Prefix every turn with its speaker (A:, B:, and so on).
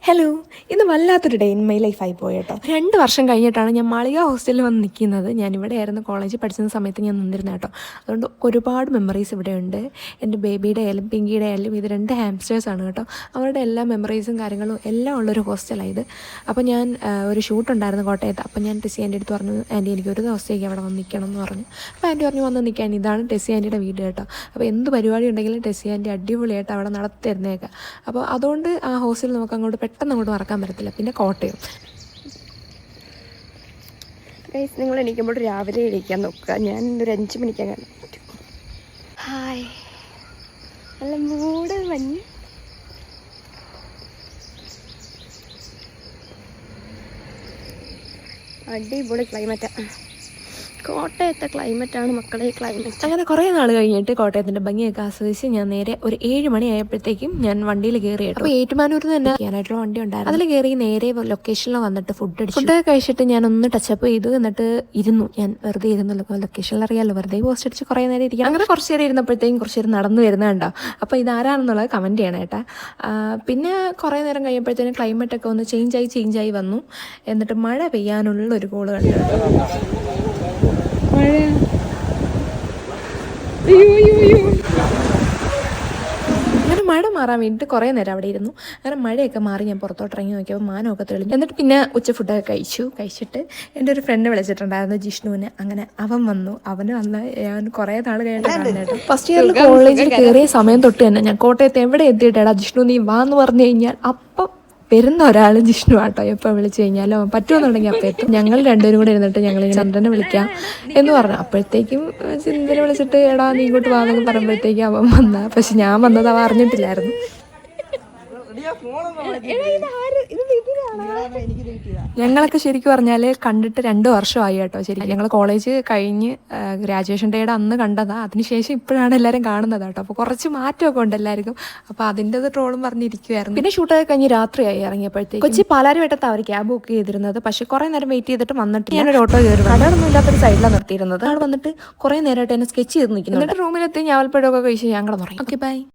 A: Hello, ഇന്ന് വല്ലാത്തൊരു day in my ലൈഫായി പോയി കേട്ടോ. 2 വർഷം കഴിഞ്ഞിട്ടാണ് ഞാൻ മാളിക ഹോസ്റ്റലിൽ വന്ന് നിൽക്കുന്നത്. ഞാൻ ഇവിടെ ആയിരുന്നു കോളേജിൽ പഠിച്ചിരുന്ന സമയത്ത് ഞാൻ നിന്നിരുന്ന കേട്ടോ. അതുകൊണ്ട് ഒരുപാട് മെമ്മറീസ് ഇവിടെ ഉണ്ട്. എൻ്റെ ബേബിയുടെ ആയാലും പിങ്കിയുടെ ആയാലും ഇത് 2 ഹാംസ്റ്റേഴ്സാണ് കേട്ടോ. അവരുടെ എല്ലാ മെമ്മറീസും കാര്യങ്ങളും എല്ലാം ഉള്ളൊരു ഹോസ്റ്റലായത്. അപ്പോൾ ഞാൻ ഒരു ഷൂട്ടുണ്ടായിരുന്നു കോട്ടയത്ത്. അപ്പോൾ ഞാൻ ടെസ്സി ആൻറ്റി അടുത്ത് പറഞ്ഞു, ആൻറ്റി എനിക്ക് ഒരു ദിവസത്തേക്ക് അവിടെ വന്ന് നിൽക്കണം എന്ന് പറഞ്ഞു. അപ്പോൾ ആൻറ്റി പറഞ്ഞു വന്ന് നിൽക്കാൻ, ഇതാണ് ടെസ്സി ആൻറ്റിയുടെ വീട് കേട്ടോ. അപ്പോൾ എന്ത് പരിപാടി ഉണ്ടെങ്കിലും ടെസ്സി ആൻറ്റി അടിപൊളിയായിട്ട് അവിടെ നടത്തിരുന്നേക്കാം. അപ്പോൾ അതുകൊണ്ട് ആ ഹോസ്റ്റലിൽ നമുക്ക് അങ്ങോട്ട് പെട്ടെന്ന് അങ്ങോട്ട് മറക്കാൻ പറ്റത്തില്ല. പിന്നെ കോട്ടയം ഗൈസ്, നിങ്ങൾ എണീക്കുമ്പോൾ രാവിലെ എണീക്കാൻ നോക്കുക. ഞാൻ ഒരു 5 മണിക്കങ്ങനെ പറ്റും. ഹായ്, നല്ല മൂടൽ മഞ്ഞ്. അടിപൊളി ക്ലൈമറ്റാണ്. കോട്ടയത്തെ ക്ലൈമറ്റാണ് മക്കളെ ക്ലൈമറ്റ്. അങ്ങനെ കുറേ നാൾ കഴിഞ്ഞിട്ട് കോട്ടയത്തിൻ്റെ ഭംഗിയൊക്കെ ആസ്വദിച്ച് ഞാൻ നേരെ ഒരു 7 മണി ആയപ്പോഴത്തേക്കും ഞാൻ വണ്ടിയിൽ കയറി കേട്ടോ. അപ്പോൾ ഏറ്റുമാനൂരിൽ നിന്ന് തന്നെ ചെയ്യാനായിട്ടുള്ള വണ്ടി ഉണ്ടായിരുന്നു. അതിൽ കയറി നേരെ ലൊക്കേഷനിൽ വന്നിട്ട് ഫുഡ് കഴിച്ചിട്ട് ഞാനൊന്ന് ടച്ചപ്പ് ചെയ്തു. എന്നിട്ട് ഇരുന്നു, ഞാൻ വെറുതെ ഇരുന്നല്ലോ. ലൊക്കേഷനിൽ അറിയാമല്ലോ, വെറുതെ പോസ്റ്റ് അടിച്ച് കുറേ നേരം ഇരിക്കാം. അങ്ങനെ കുറച്ച് നേരം ഇരുന്നപ്പോഴത്തേക്കും കുറച്ച് നേരം നടന്നു വരുന്നുണ്ടോ. അപ്പോൾ ഇതാരാണെന്നുള്ളത് കമൻറ്റ് ചെയ്യണം കേട്ടാ. പിന്നെ കുറേ നേരം കഴിയുമ്പോഴത്തേനും ക്ലൈമറ്റൊക്കെ ഒന്ന് ചേഞ്ചായി വന്നു. എന്നിട്ട് മഴ പെയ്യാനുള്ള ഒരു കോള് കണ്ടു കേട്ടോ. അങ്ങനെ മഴ മാറാൻ വേണ്ടിയിട്ട് കുറേ നേരം അവിടെ ഇരുന്നു. അങ്ങനെ മഴയൊക്കെ മാറി ഞാൻ പുറത്തോട്ട് ഇറങ്ങി നോക്കിയപ്പോൾ മാനമൊക്കെ തെളിഞ്ഞു. എന്നിട്ട് പിന്നെ ഫുഡൊക്കെ കഴിച്ചിട്ട് എൻ്റെ ഒരു ഫ്രണ്ട് വിളിച്ചിട്ടുണ്ടായിരുന്നു, ജിഷ്ണുവിന്. അങ്ങനെ അവൻ വന്നു. അവന് വന്ന് ഞാൻ കുറേ നാൾ കഴിഞ്ഞിട്ട് ഫസ്റ്റ് ഇയറിൽ കോളേജിൽ കയറിയ സമയം തൊട്ട് തന്നെ ഞാൻ കോട്ടയത്ത് എവിടെ എത്തിയിട്ടാ ജിഷ്ണു നീ വാ എന്ന് പറഞ്ഞു കഴിഞ്ഞാൽ അപ്പം വരുന്ന ഒരാൾ ജിഷ്ണു ആട്ടോ. എപ്പോൾ വിളിച്ചു കഴിഞ്ഞാലോ പറ്റുമെന്നുണ്ടെങ്കിൽ അപ്പം എത്തും. ഞങ്ങൾ രണ്ടുപേരും കൂടെ ഇരുന്നിട്ട് ഞങ്ങൾ ചന്ദ്രനെ വിളിക്കാം എന്ന് പറഞ്ഞു. അപ്പോഴത്തേക്കും ചന്ദ്രനെ വിളിച്ചിട്ട് എടാ നീ ഇങ്ങോട്ട് വാന്നൊക്കെ പറയുമ്പോഴത്തേക്കും അവൻ വന്ന. പക്ഷെ ഞാൻ വന്നത് അവൻ അറിഞ്ഞിട്ടില്ലായിരുന്നു. ഞങ്ങളൊക്കെ ശരിക്കും പറഞ്ഞാൽ കണ്ടിട്ട് 2 വർഷമായി കേട്ടോ. ശരിക്കും ഞങ്ങൾ കോളേജ് കഴിഞ്ഞ് ഗ്രാജുവേഷൻ ഡേയുടെ അന്ന് കണ്ടതാണ്. അതിനുശേഷം ഇപ്പോഴാണ് എല്ലാവരും കാണുന്നത് കേട്ടോ. അപ്പോൾ കുറച്ച് മാറ്റമൊക്കെ ഉണ്ട് എല്ലാവർക്കും. അപ്പോൾ അതിൻ്റെ ട്രോളും പറഞ്ഞിരിക്കുമായിരുന്നു. പിന്നെ ഷൂട്ടൊക്കെ കഴിഞ്ഞ് രാത്രിയായി ഇറങ്ങിയപ്പോഴത്തേക്ക് കൊച്ചി പാലാരിവട്ടത്ത് അവർ ക്യാബ് ബുക്ക് ചെയ്തിരുന്നത്. പക്ഷെ കുറേ നേരം വെയിറ്റ് ചെയ്തിട്ട് വന്നിട്ട് ഞാനൊരു ഓട്ടോ കയറി. കടയൊന്നും ഇല്ലാത്തൊരു സൈഡിലാണ് നിർത്തിയിരുന്നത്. അവിടെ വന്നിട്ട് കുറേ നേരമായിട്ട് എന്നെ സ്കെച്ച് ചെയ്ത് നിൽക്കുന്നു. എന്നിട്ട് റൂമിലെത്തി ഞാവൽപ്പഴമൊക്കെ കഴിച്ച് ഞാൻ കിടന്നുറങ്ങി. Okay bye.